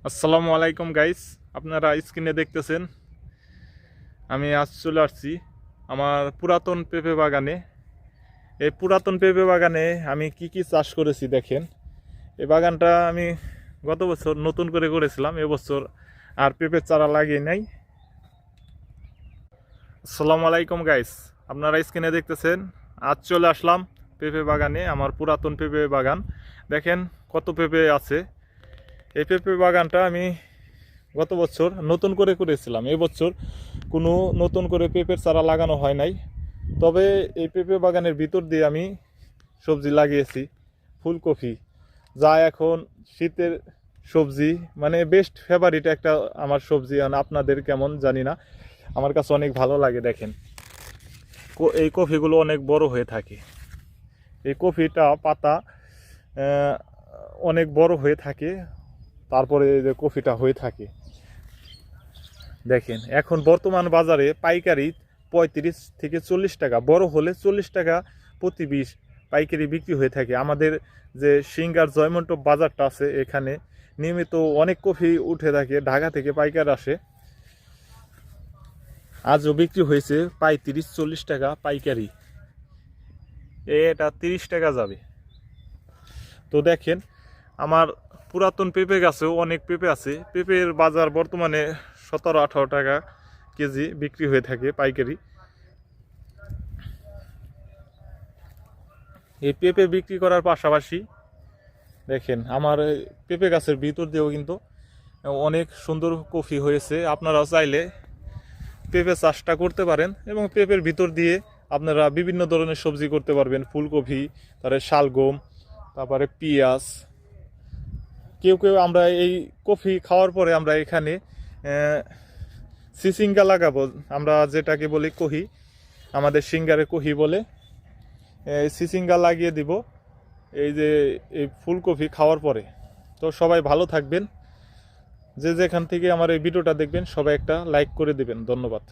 আসসালামু আলাইকুম গাইস, আপনারা স্ক্রিনে দেখতেছেন আমি আজ চলে আসছি আমার পুরাতন পেঁপে বাগানে। এই পুরাতন পেঁপে বাগানে আমি কি কি চাষ করেছি দেখেন। এই বাগানটা আমি গত বছর নতুন করে করেছিলাম, এবছর আর পেঁপের চারা লাগিয়ে নাই। আসসালামু আলাইকুম গাইস, আপনারা স্ক্রিনে দেখতেছেন আজ চলে আসলাম পেঁপে বাগানে, আমার পুরাতন পেঁপে বাগান। দেখেন কত পেঁপে আছে। এই পেঁপে বাগানটা আমি গত বছর নতুন করে করেছিলাম, এবছর কোনো নতুন করে পেঁপের চারা লাগানো হয় নাই। তবে এই পেঁপে বাগানের ভিতর দিয়ে আমি সবজি লাগিয়েছি, ফুলকপি, যা এখন শীতের সবজি, মানে বেস্ট ফেভারিট একটা আমার সবজি। আপনাদের কেমন জানি না, আমার কাছে অনেক ভালো লাগে। দেখেন এই কফিগুলো অনেক বড় হয়ে থাকে, এই কফিটা পাতা অনেক বড় হয়ে থাকে, তারপরে যে কফিটা হয়ে থাকে। দেখেন এখন বর্তমান বাজারে পাইকারি 35 থেকে 40 টাকা, বড় হলে 40 টাকা প্রতি 20 পাইকারি বিক্রি হয়ে থাকে। আমাদের যে সিঙ্গার জয়মন্টপ বাজারটা আছে, এখানে নিয়মিত অনেক কফি উঠে থাকে, ঢাকা থেকে পাইকার আসে। আজও বিক্রি হয়েছে 35-40 টাকা পাইকারি, এটা 30 টাকা যাবে। তো দেখেন আমার পুরাতন পেঁপে গাছেও অনেক পেঁপে আছে। পেঁপের বাজার বর্তমানে 17-18 টাকা কেজি বিক্রি হয়ে থাকে পাইকারি। এই পেঁপে বিক্রি করার পাশাপাশি দেখেন আমার পেঁপে গাছের ভিতর দিয়েও কিন্তু অনেক সুন্দর কফি হয়েছে। আপনারাও চাইলে পেঁপে চাষটা করতে পারেন এবং পেঁপের ভিতর দিয়ে আপনারা বিভিন্ন ধরনের সবজি করতে পারবেন, ফুলকপি, তারপরে শালগম, তারপরে পেঁয়াজ। কেউ কেউ আমরা এই কফি খাওয়ার পরে আমরা এখানে সিসিঙ্গা লাগাবো, আমরা যেটাকে বলি কহি, আমাদের সিঙ্গারে কহি বলে। সিসিঙ্গা লাগিয়ে দিব এই যে এই ফুলকপি খাওয়ার পরে। তো সবাই ভালো থাকবেন, যে যেখান থেকে আমার এই ভিডিওটা দেখবেন সবাই একটা লাইক করে দিবেন। ধন্যবাদ।